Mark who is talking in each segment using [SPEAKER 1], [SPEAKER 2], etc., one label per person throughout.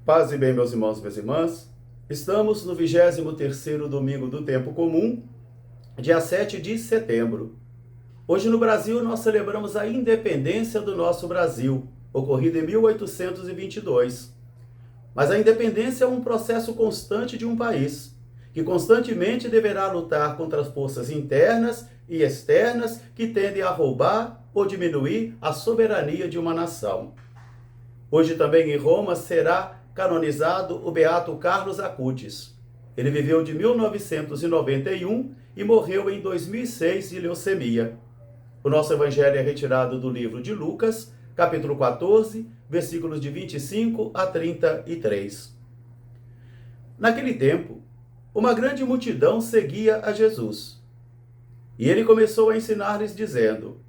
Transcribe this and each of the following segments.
[SPEAKER 1] Paz e bem, meus irmãos e minhas irmãs. Estamos no 23º domingo do tempo comum, dia 7 de setembro. Hoje no Brasil nós celebramos a independência do nosso Brasil, ocorrida em 1822. Mas a independência é um processo constante de um país, que constantemente deverá lutar contra as forças internas e externas que tendem a roubar ou diminuir a soberania de uma nação. Hoje também em Roma será canonizado o beato Carlos Acutis. Ele viveu de 1991 e morreu em 2006 de leucemia. O nosso evangelho é retirado do livro de Lucas, capítulo 14, versículos de 25 a 33. Naquele tempo, uma grande multidão seguia a Jesus. E ele começou a ensinar-lhes dizendo: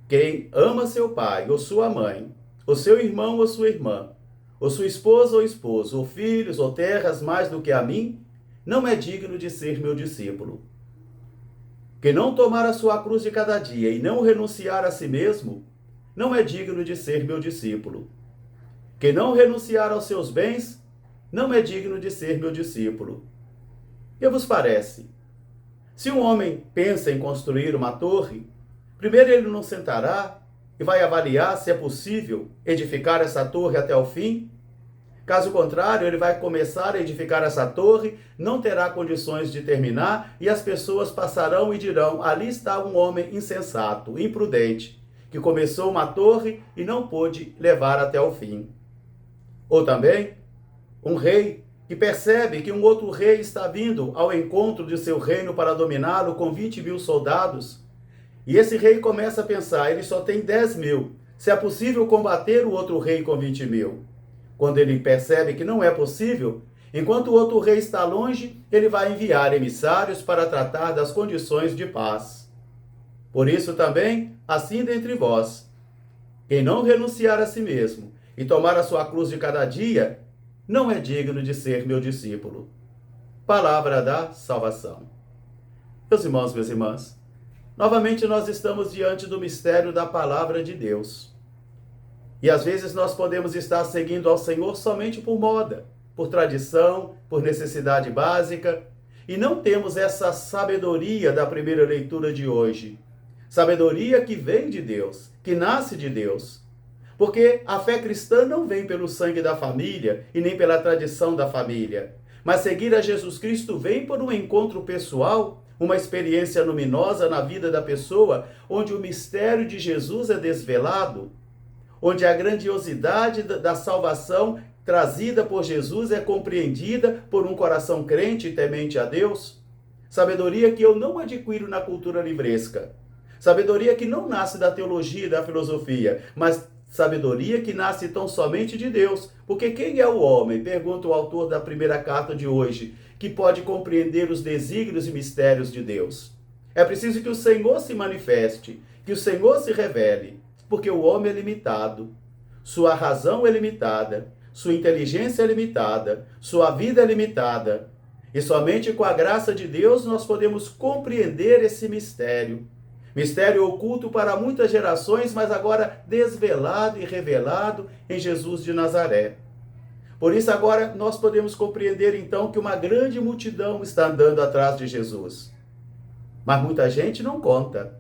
[SPEAKER 1] quem ama seu pai ou sua mãe, ou seu irmão ou sua irmã, ou sua esposa ou esposo, ou filhos ou terras mais do que a mim, não é digno de ser meu discípulo. Quem não tomar a sua cruz de cada dia e não renunciar a si mesmo, não é digno de ser meu discípulo. Quem não renunciar aos seus bens, não é digno de ser meu discípulo. Que vos parece? Se um homem pensa em construir uma torre, primeiro ele não sentará e vai avaliar se é possível edificar essa torre até o fim? Caso contrário, ele vai começar a edificar essa torre, não terá condições de terminar e as pessoas passarão e dirão: ali está um homem insensato, imprudente, que começou uma torre e não pôde levar até o fim. Ou também, um rei que percebe que um outro rei está vindo ao encontro de seu reino para dominá-lo com 20.000 soldados, e esse rei começa a pensar: ele só tem 10.000, se é possível combater o outro rei com 20.000. Quando ele percebe que não é possível, enquanto o outro rei está longe, ele vai enviar emissários para tratar das condições de paz. Por isso também, assim dentre vós, quem não renunciar a si mesmo e tomar a sua cruz de cada dia, não é digno de ser meu discípulo. Palavra da salvação. Meus irmãos, minhas irmãs, novamente nós estamos diante do mistério da palavra de Deus. E às vezes nós podemos estar seguindo ao Senhor somente por moda, por tradição, por necessidade básica, e não temos essa sabedoria da primeira leitura de hoje. Sabedoria que vem de Deus, que nasce de Deus. Porque a fé cristã não vem pelo sangue da família e nem pela tradição da família, mas seguir a Jesus Cristo vem por um encontro pessoal, uma experiência luminosa na vida da pessoa, onde o mistério de Jesus é desvelado, onde a grandiosidade da salvação trazida por Jesus é compreendida por um coração crente e temente a Deus. Sabedoria que eu não adquiro na cultura livresca. Sabedoria que não nasce da teologia e da filosofia, mas sabedoria que nasce tão somente de Deus. Porque quem é o homem, pergunta o autor da primeira carta de hoje, que pode compreender os desígnios e mistérios de Deus? É preciso que o Senhor se manifeste, que o Senhor se revele. Porque o homem é limitado, sua razão é limitada, sua inteligência é limitada, sua vida é limitada. E somente com a graça de Deus nós podemos compreender esse mistério. Mistério oculto para muitas gerações, mas agora desvelado e revelado em Jesus de Nazaré. Por isso agora nós podemos compreender então que uma grande multidão está andando atrás de Jesus. Mas muita gente não conta.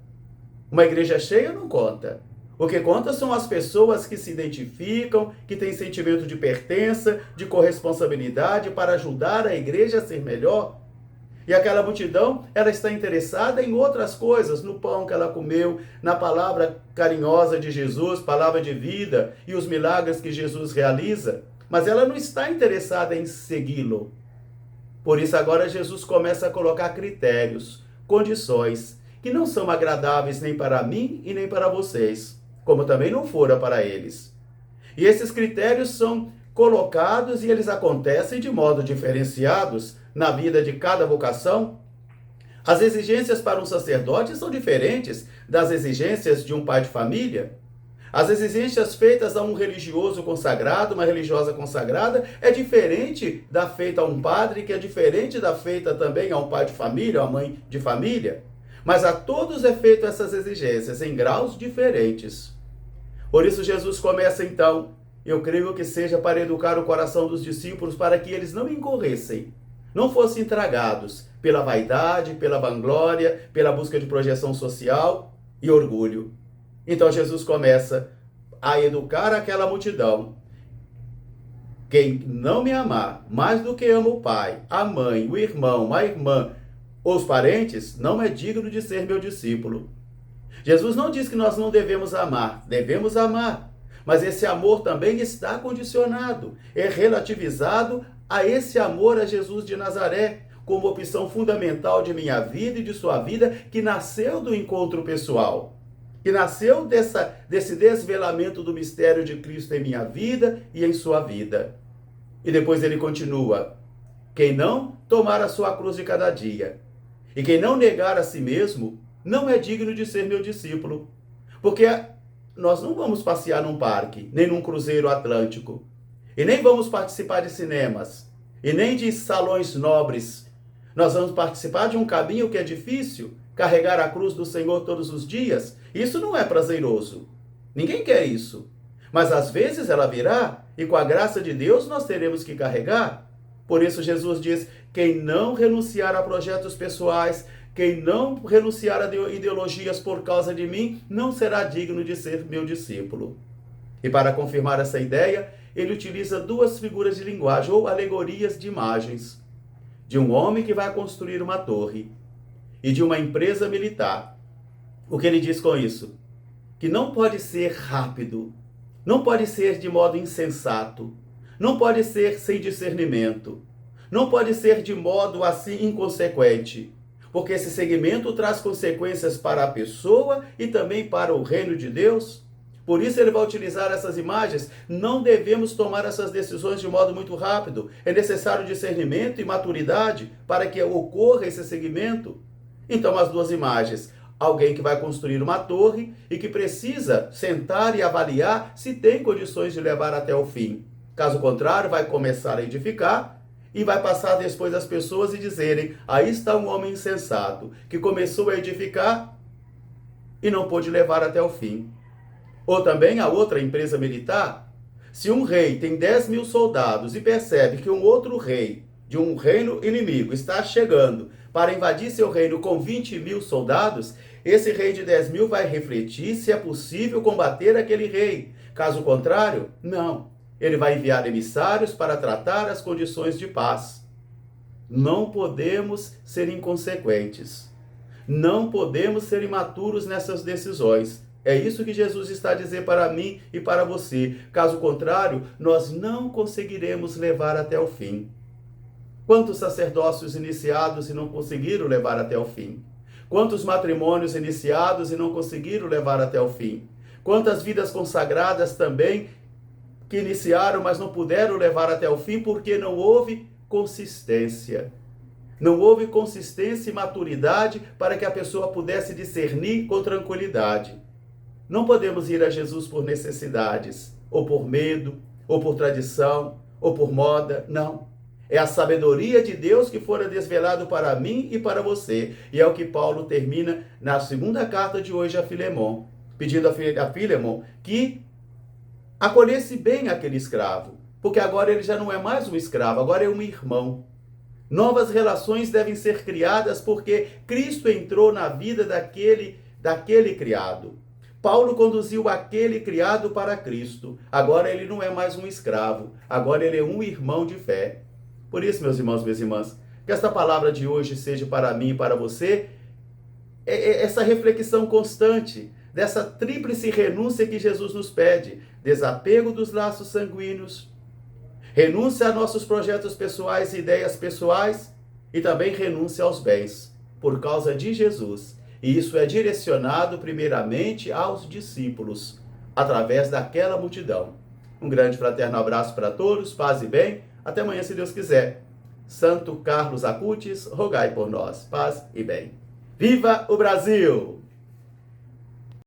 [SPEAKER 1] Uma igreja cheia não conta. O que conta são as pessoas que se identificam, que têm sentimento de pertença, de corresponsabilidade para ajudar a igreja a ser melhor. E aquela multidão, ela está interessada em outras coisas, no pão que ela comeu, na palavra carinhosa de Jesus, palavra de vida e os milagres que Jesus realiza, mas ela não está interessada em segui-lo. Por isso agora Jesus começa a colocar critérios, condições, que não são agradáveis nem para mim e nem para vocês, como também não fora para eles. E esses critérios são colocados e eles acontecem de modo diferenciados na vida de cada vocação. As exigências para um sacerdote são diferentes das exigências de um pai de família. As exigências feitas a um religioso consagrado, uma religiosa consagrada, é diferente da feita a um padre, que é diferente da feita também a um pai de família, a uma mãe de família. Mas a todos é feito essas exigências em graus diferentes. Por isso Jesus começa então eu creio que seja para educar o coração dos discípulos para que eles não incorressem, não fossem tragados pela vaidade, pela vanglória, pela busca de projeção social e orgulho. Então Jesus começa a educar aquela multidão. Quem não me amar mais do que ama o pai, a mãe, o irmão, a irmã, os parentes, não é digno de ser meu discípulo. Jesus não diz que nós não devemos amar, devemos amar. Mas esse amor também está condicionado, é relativizado a esse amor a Jesus de Nazaré, como opção fundamental de minha vida e de sua vida, que nasceu do encontro pessoal, que nasceu desse desvelamento do mistério de Cristo em minha vida e em sua vida. E depois ele continua: quem não tomar a sua cruz de cada dia, e quem não negar a si mesmo, não é digno de ser meu discípulo. Porque nós não vamos passear num parque, nem num cruzeiro atlântico, e nem vamos participar de cinemas, e nem de salões nobres. Nós vamos participar de um caminho que é difícil, carregar a cruz do Senhor todos os dias. Isso não é prazeroso. Ninguém quer isso. Mas às vezes ela virá, e com a graça de Deus nós teremos que carregar. Por isso Jesus diz: quem não renunciar a projetos pessoais, quem não renunciar a ideologias por causa de mim, não será digno de ser meu discípulo. E para confirmar essa ideia, ele utiliza duas figuras de linguagem, ou alegorias de imagens, de um homem que vai construir uma torre e de uma empresa militar. O que ele diz com isso? Que não pode ser rápido, não pode ser de modo insensato, não pode ser sem discernimento, não pode ser de modo assim inconsequente, porque esse segmento traz consequências para a pessoa e também para o reino de Deus. Por isso ele vai utilizar essas imagens. Não devemos tomar essas decisões de modo muito rápido. É necessário discernimento e maturidade para que ocorra esse segmento. Então, as duas imagens: alguém que vai construir uma torre e que precisa sentar e avaliar se tem condições de levar até o fim. Caso contrário, vai começar a edificar e vai passar depois as pessoas e dizerem: aí está um homem insensato, que começou a edificar e não pôde levar até o fim. Ou também a outra empresa militar: se um rei tem 10.000 soldados e percebe que um outro rei de um reino inimigo está chegando para invadir seu reino com 20.000 soldados, esse rei de 10.000 vai refletir se é possível combater aquele rei. Caso contrário, não. Ele vai enviar emissários para tratar as condições de paz. Não podemos ser inconsequentes. Não podemos ser imaturos nessas decisões. É isso que Jesus está a dizer para mim e para você. Caso contrário, nós não conseguiremos levar até o fim. Quantos sacerdócios iniciados e não conseguiram levar até o fim? Quantos matrimônios iniciados e não conseguiram levar até o fim? Quantas vidas consagradas também que iniciaram, mas não puderam levar até o fim porque não houve consistência. Não houve consistência e maturidade para que a pessoa pudesse discernir com tranquilidade. Não podemos ir a Jesus por necessidades, ou por medo, ou por tradição, ou por moda, não. É a sabedoria de Deus que fora desvelado para mim e para você. E é o que Paulo termina na segunda carta de hoje a Filemon, pedindo a Filemon que acolhesse bem aquele escravo, porque agora ele já não é mais um escravo, agora é um irmão. Novas relações devem ser criadas porque Cristo entrou na vida daquele criado. Paulo conduziu aquele criado para Cristo. Agora ele não é mais um escravo, agora ele é um irmão de fé. Por isso, meus irmãos, minhas irmãs, que esta palavra de hoje seja para mim e para você essa reflexão constante dessa tríplice renúncia que Jesus nos pede: desapego dos laços sanguíneos, renúncia a nossos projetos pessoais e ideias pessoais e também renúncia aos bens, por causa de Jesus. E isso é direcionado primeiramente aos discípulos, através daquela multidão. Um grande fraterno abraço para todos, paz e bem. Até amanhã, se Deus quiser. Santo Carlos Acutis, rogai por nós. Paz e bem. Viva o Brasil!